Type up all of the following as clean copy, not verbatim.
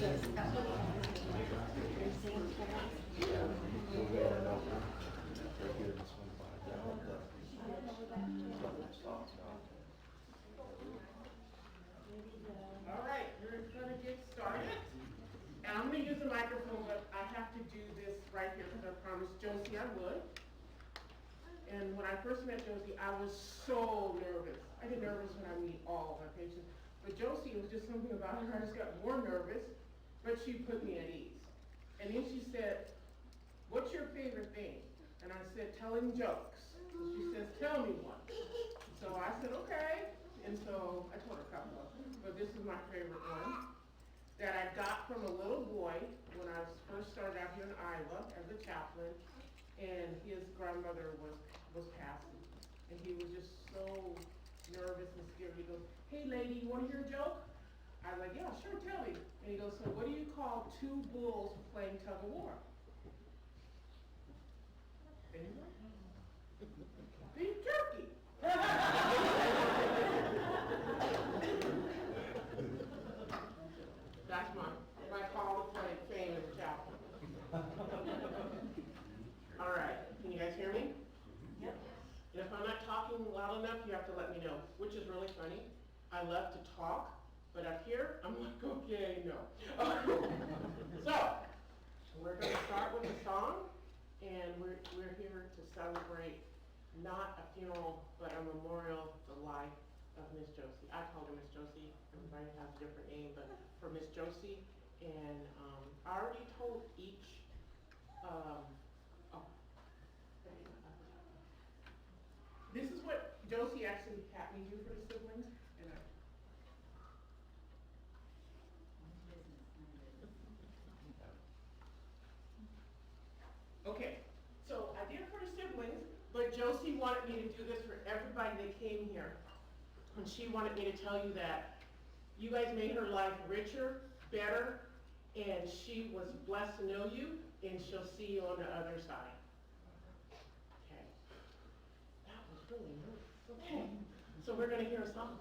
All right, we're going to get started. And I'm going to use the microphone, but I have to do this right here because I promised Josie I would. And when I first met Josie, I was so nervous. I get nervous when I meet all of my patients. But Josie, it was just something about her. I just got more nervous, but she put me at ease. And then she said, "What's your favorite thing?" And I said, "Telling jokes." So she says, "Tell me one." So I said, "Okay." And so I told her a couple of them, but this is my favorite one that I got from a little boy when I first started out here in Iowa as a chaplain, and his grandmother was passing, and he was just so nervous and scared. He goes, "Hey lady, you want to hear a joke?" I was like, "Yeah, sure, tell me." And he goes, "So what do you call two bulls playing tug of war?" Anyone? Beef jerky. That's my call to fame as a chaplain. All right, can you guys hear me? Yep. And if I'm not talking loud enough, you have to let me know, which is really funny. I love to talk, but up here, I'm like, okay, no. So, we're going to start with a song, and we're here to celebrate not a funeral, but a memorial to the life of Miss Josie. I call her Miss Josie. Everybody has a different name, but for Miss Josie. And I already told each, this is what Josie actually had me do for the siblings. And okay, so I did it for the siblings, but Josie wanted me to do this for everybody that came here. And she wanted me to tell you that you guys made her life richer, better, and she was blessed to know you, and she'll see you on the other side. Okay. That was really nice. Okay. So we're going to hear a song.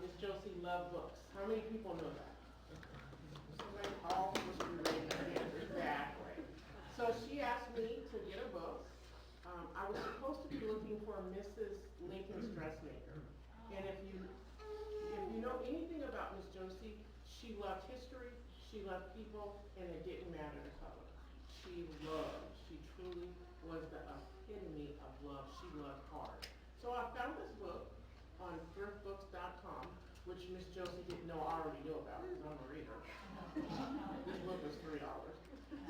Miss Josie loved books. How many people know that? Somebody all must be raising their hands. Exactly. So she asked me to get a book. I was supposed to be looking for Mrs. Lincoln Lincoln's dressmaker. And if you know anything about Miss Josie, she loved history, she loved people, and it didn't matter the color. She truly was the epitome of love. She loved hard. So I found this book on thriftbooks.com, which Miss Josie didn't know I already knew about because I'm a reader. This book was $3.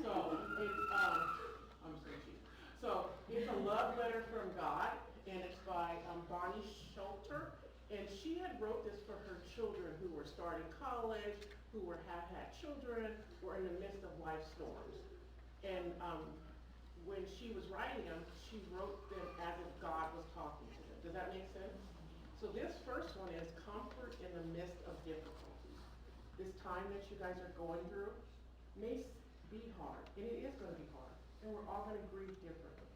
So I'm so cheap. So it's a love letter from God, and it's by Bonnie Schulter. And she had wrote this for her children who were starting college, who have had children, were in the midst of life storms. And when she was writing them, she wrote them as if God was talking to them. Does that make sense? So this first one is comfort in the midst of difficulties. This time that you guys are going through may be hard, and it is going to be hard. And we're all going to grieve differently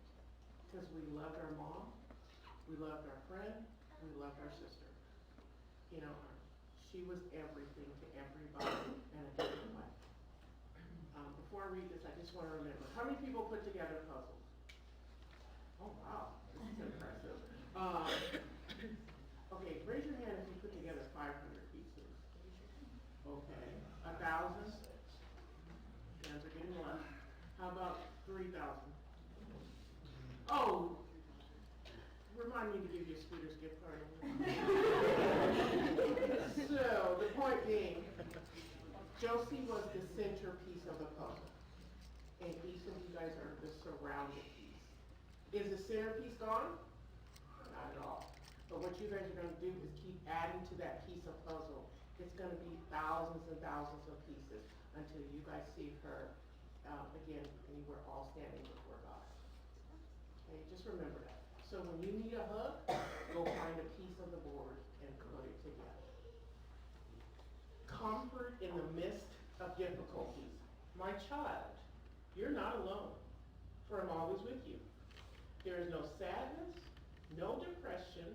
because we loved our mom, we loved our friend, we loved our sister. You know, she was everything to everybody in a different way. Before I read this, I just want to remember, how many people put together puzzles? Oh, wow, this is impressive. Okay, raise your hand if you put together 500 pieces. Okay, 1,000? Hands are getting less. How about 3,000? Oh, remind me to give you a Scooters gift card. So, the point being, Josie was the centerpiece of the puzzle. And each of you guys are the surrounded piece. Is the centerpiece gone? Not at all. But what you guys are going to do is keep adding to that piece of puzzle. It's going to be thousands and thousands of pieces until you guys see her again, and you were all standing before God. Okay, just remember that. So when you need a hug, go find a piece of the board and put it together. Comfort in the midst of difficulties. My child, you're not alone, for I'm always with you. There is no sadness, no depression,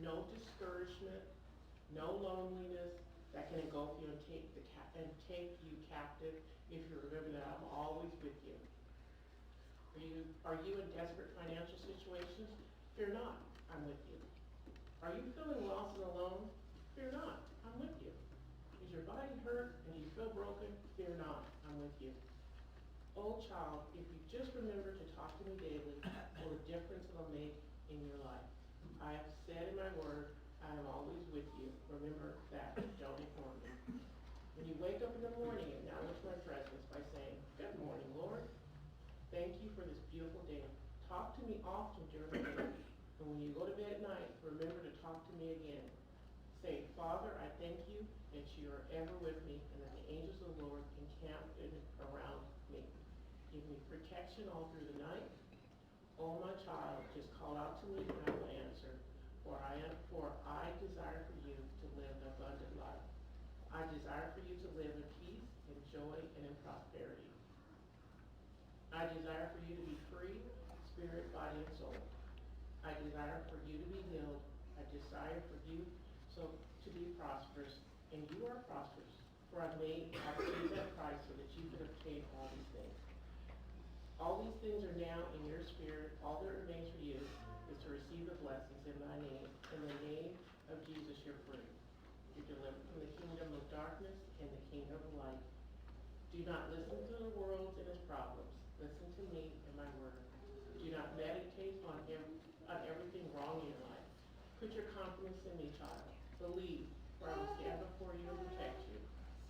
no discouragement, no loneliness that can engulf you and take you captive if you remember that I'm always with you. Are you in desperate financial situations? Fear not, I'm with you. Are you feeling lost and alone? Fear not, I'm with you. Is your body hurt and you feel broken? Fear not, I'm with you. Oh child, if you just remember to talk to me daily, what a difference it'll make in your life. I have said in my word, I am always with you. Remember that, don't ignore me. When you wake up in the morning, acknowledge my presence by saying, good morning, Lord. Thank you for this beautiful day. Talk to me often during the day. And when you go to bed at night, remember to talk to me again. Say, Father, I thank you that you are ever with me and that the angels of the Lord encamp around me. Give me protection all through the night. Oh, my child, just call out to me and I will answer. For I desire for you to live an abundant life. I desire for you to live in peace, in joy, and in prosperity. I desire for you to be free, spirit, body, and soul. I desire for you to be healed. I desire for you to be prosperous, and you are prosperous. For I paid that price so that you could obtain all these things. All these things are now in your spirit. All that remains for you is to receive the blessings in my name. In the name of Jesus, you're free. You're delivered from the kingdom of darkness and the kingdom of light. Do not listen to the world and its problems. Listen to me and my word. Do not meditate on everything wrong in your life. Put your confidence in me, child. Believe, for I will stand before you and protect you.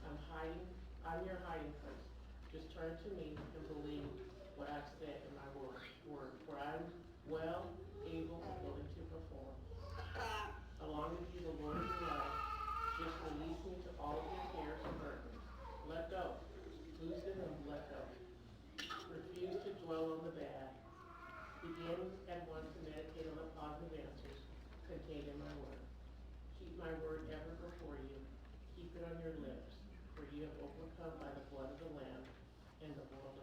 I'm your hiding place. Just turn to me and believe what I've said in my word. For I'm well able and willing to perform. Along with you, the Lord of your life. Just release me to all of your cares and burdens. Let go. Loosen and let go. Refuse to dwell on the bad. Begin at once to meditate on the positive answers contained in my word. Keep my word ever before you. Keep it on your lips, for you have overcome by the blood of the Lamb and the world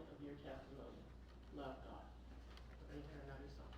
of your testimony. Love God. We're going to hear another song.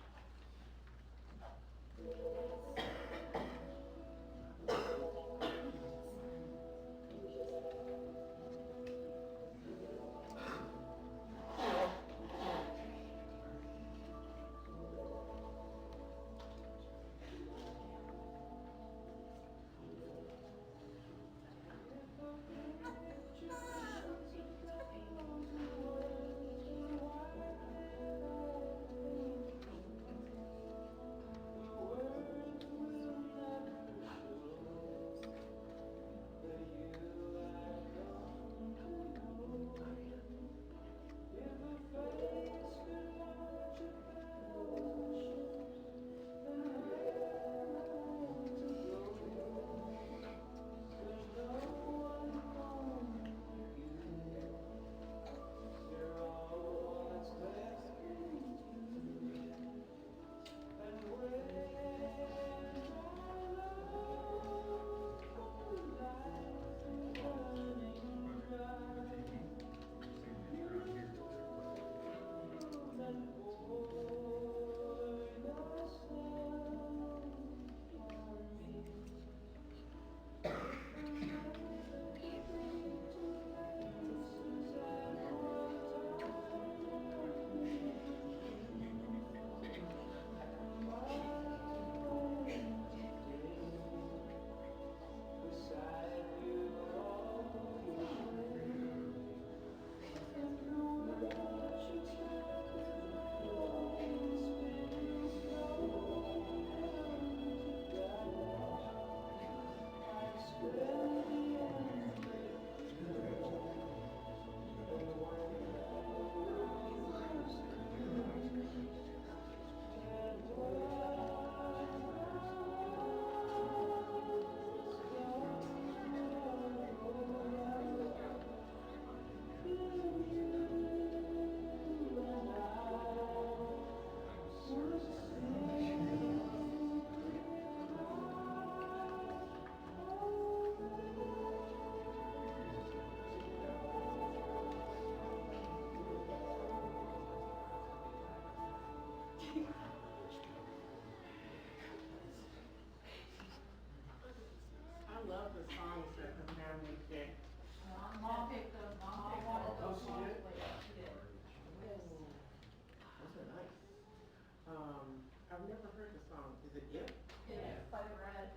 I've never heard the song. Is it If? Yeah. By the Red.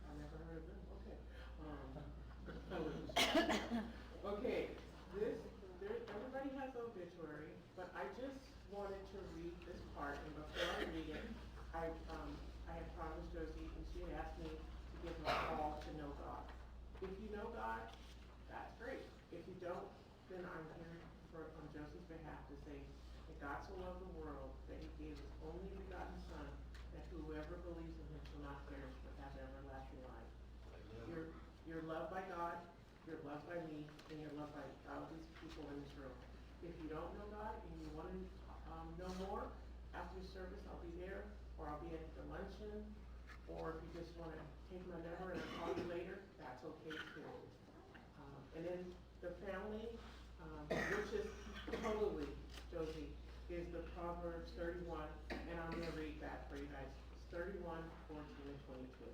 I never heard of them. Okay. Okay, everybody has obituary, but I just wanted to read this part, and before I read it, I had promised Josie, and she had asked me to give her a call to know God. If you know God, that's great. If you don't, then I'm here on Josie's behalf to say that God so loved the world that he gave his only begotten Son, that whoever believes in him shall not perish but have everlasting life. You're loved by God, you're loved by me, and you're loved by all these people in this room. If you don't know God and you want to know more, after the service I'll be there, or I'll be at the luncheon, or if you just want to take my number and I'll call you later, that's okay too. And then the family, which is totally, Josie, is the Proverbs 31, and I'm going to read that for you guys. It's 31, 14, and 22.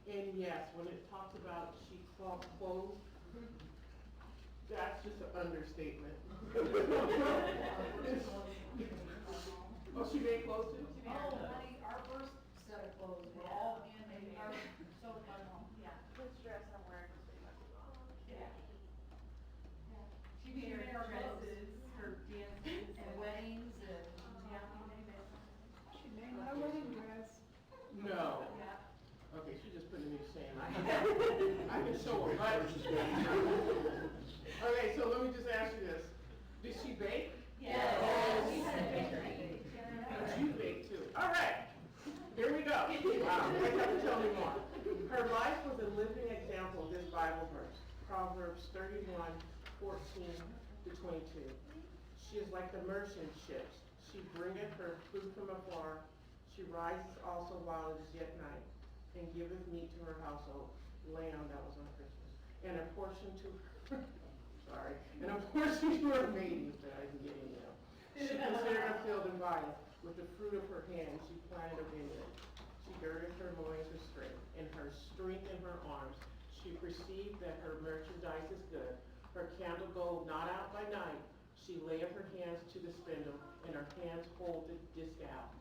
And yes, when it talks about sheep clothes, that's just an understatement. Oh, she made clothes too? Oh, honey, our first set of clothes were all handmade, so by mom. Yeah, this dress I'm wearing is pretty much wrong. Yeah. She made her dresses, her dances, And weddings and. yeah, you name it. She made my wedding dress. No. Yeah. Okay, she just put me to shame. I can show her, but. Okay, so let me just ask you this. Did she bake? Yes. Oh. She had a bakery. But you bake too. All right, here we go. Wow, you guys have to tell me more. Her life was a living example of this Bible verse, Proverbs 31, 14 to 22. She is like the merchant ships. She bringeth her food from afar. She rises also while it is yet night, and giveth meat to her household. Lamb, that was on Christmas. And a portion to her, sorry, and a portion to her maidens that I'm getting now. She considered a field and vine. With the fruit of her hand, she planted a vineyard. She girded her loins with strength, and her strength in her arms. She perceived that her merchandise is good. Her candle goeth not out by night. She layeth her hands to the spindle, and her hands hold the distaff.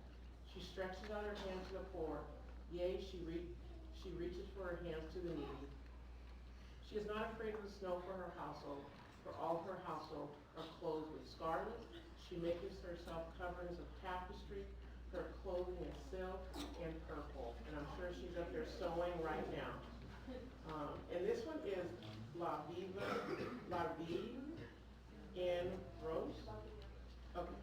She stretches out her hands to the poor. Yea, she reaches for her hands to the needy. She is not afraid of the snow for her household, for all her household are clothed with scarlet. She maketh herself coverings of tapestry. Her clothing is silk and purple. And I'm sure she's up there sewing right now. And this one is La Vie in Rose. Okay.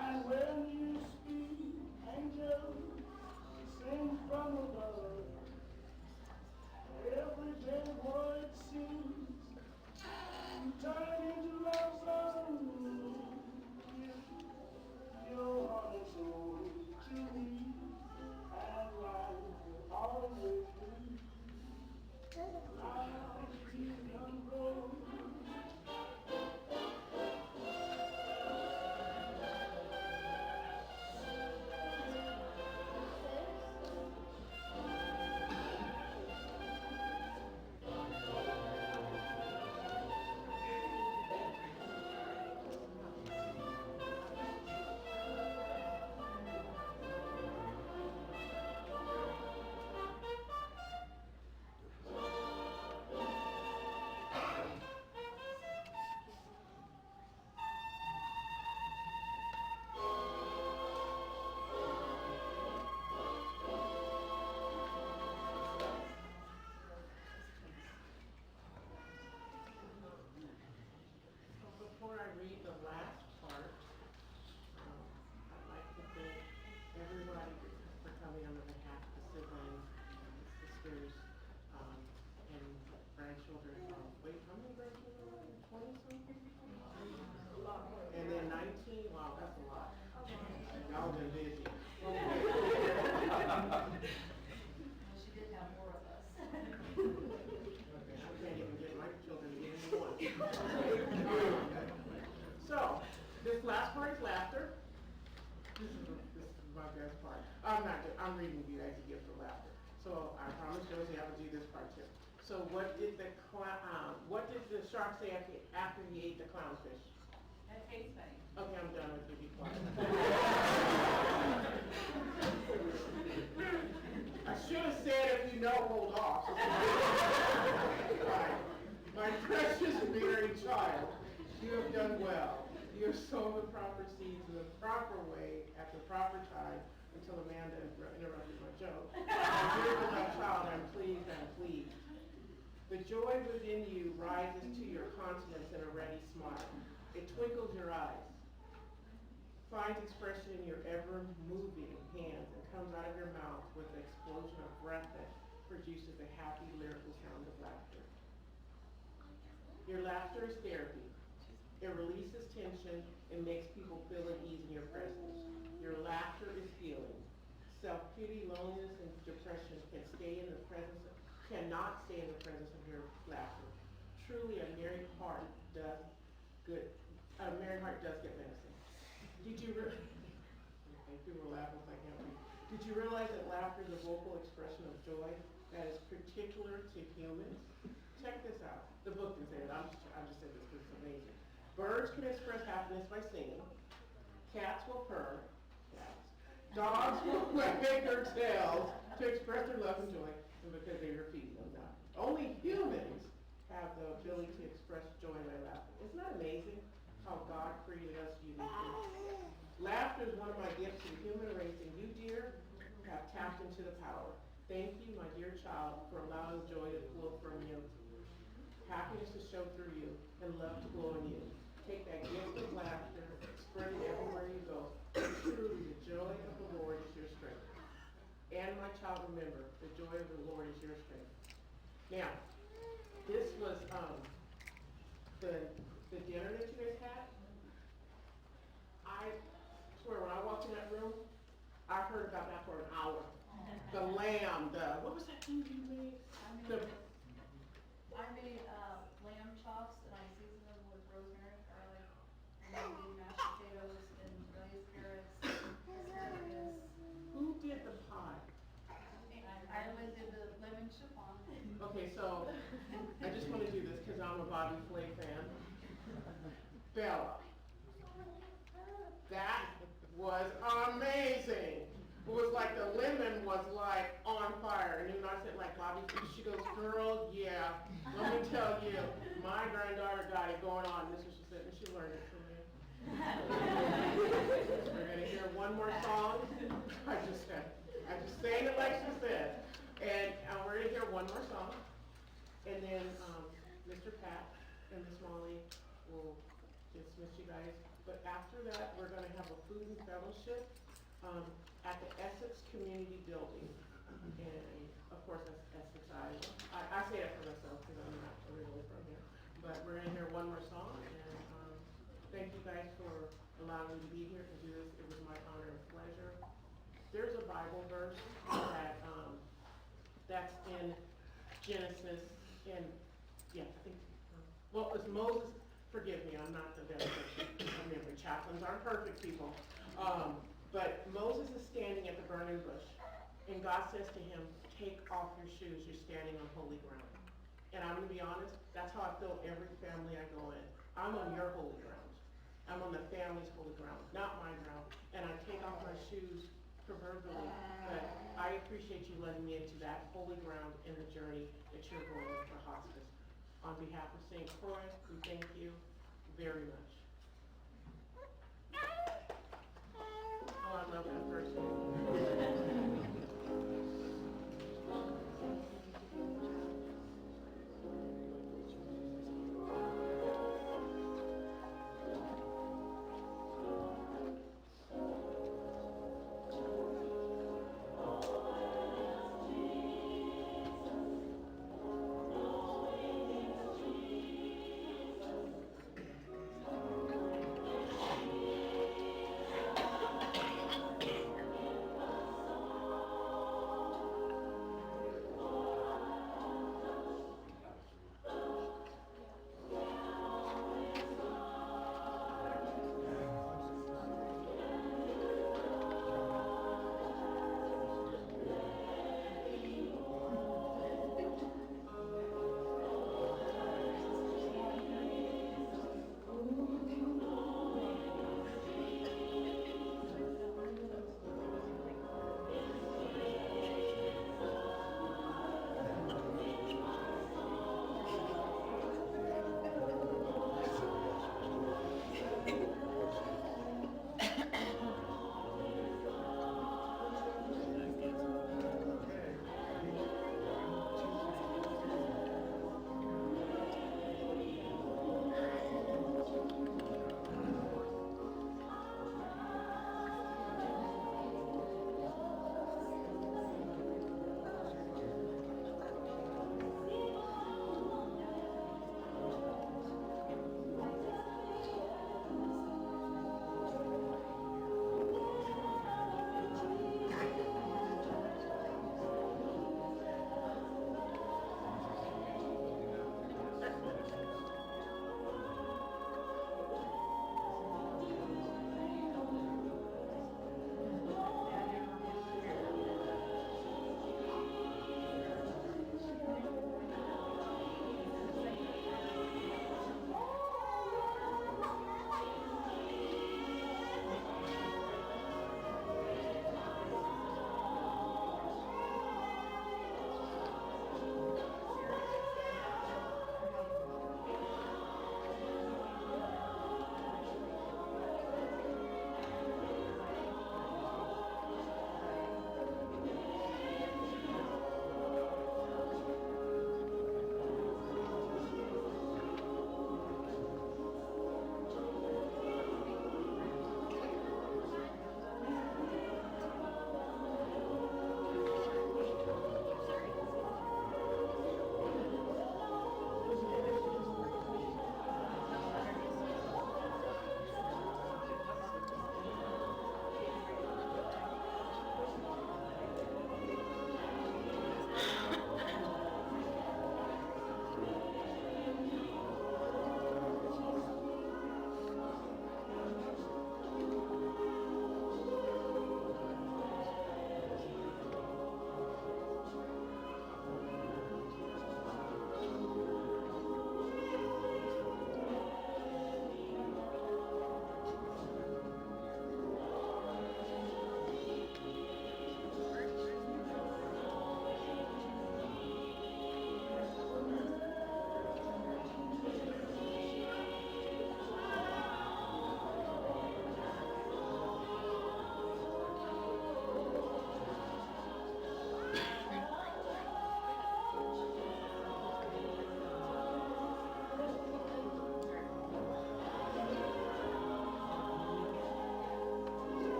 And when you speak, angels sing from above. Every day word seems to turn into love songs. Your heart and soul to me, and life will always be. I'll keep on going. Before I read the last part, I'd like to thank everybody for coming on behalf of the siblings, sisters, and grandchildren. Wait, how many grandchildren are there? 20 something? And then 19? Wow, that's a lot. Y'all been busy. She did have more of us. Okay, I can't even get my children to get any one. So, this last part is laughter. This is my best part. I'm reading you guys a gift for laughter. So I promised Josie I would do this part too. So what did the shark say after he ate the clownfish? That tastes funny. Okay, I'm done with you, be quiet. I should have said if you know, hold off. Right. My precious married child, you have done well. You have sown the proper seeds in the proper way at the proper time until Amanda interrupted my joke. Dear my child, I'm pleased, I'm pleased. The joy within you rises to your countenance in a ready smile. It twinkles your eyes, finds expression in your ever-moving hands, and comes out of your mouth with an explosion of breath that produces a happy, lyrical sound of laughter. Your laughter is therapy. It releases tension and makes people feel at ease in your presence. Your laughter is healing. Self-pity, loneliness, and depression cannot stay in the presence of your laughter. Truly, a merry heart does good. A merry heart does get medicine. People were laughing so I can't read. Did you realize that laughter is a vocal expression of joy that is particular to humans? Check this out. The book didn't say it. I just said this because it's amazing. Birds can express happiness by singing. Cats will purr. Cats. Dogs will wag their tails to express their love and joy, and because they are feeding them now. Only humans have the ability to express joy by laughing. Isn't that amazing how God created us uniquely? Laughter is one of my gifts to the human race, and you, dear, have tapped into the power. Thank you, my dear child, for allowing joy to flow from you, happiness to show through you, and love to glow in you. Take that gift of laughter, spread it everywhere you go. Truly, the joy of the Lord is your strength. And my child, remember, the joy of the Lord is your strength. Now, this was the dinner that you guys had. I swear, when I walked in that room, I heard about that for an hour. The lamb, what was that thing you made? I made lamb chops and I seasoned them with rosemary, garlic, and I did mashed potatoes and glazed carrots, asparagus. Who did the pie? Ireland did the lemon chiffon. Okay, so I just want to do this because I'm a Bobby Flay fan. Bella, that was amazing. It was like the lemon was like on fire. And you know, I said like Bobby, she goes, girl, yeah. Let me tell you, my granddaughter got it going on. This is what she said, and she learned it from me. We're gonna hear one more song. I just said, I'm just saying it like she said. And we're gonna hear one more song. And then, Mr. Pat and Miss Molly will dismiss you guys. But after that, we're gonna have a food and fellowship, at the Essex Community Building. And of course, that's Essex, Iowa. I say that for myself because I'm not originally from here. But we're gonna hear one more song, and, thank you guys for allowing me to be here and do this. It was my honor and pleasure. There's a Bible verse that, that's in Genesis, and, yeah, I think, well, it's Moses, forgive me, I'm not the best of memory, chaplains aren't perfect people. But Moses is standing at the burning bush, and God says to him, take off your shoes, you're standing on holy ground. And I'm gonna be honest, that's how I feel every family I go in. I'm on your holy ground. I'm on the family's holy ground, not my ground. And I take off my shoes proverbially, but I appreciate you letting me into that holy ground in the journey that you're going for hospice. On behalf of St. Croix, we thank you very much.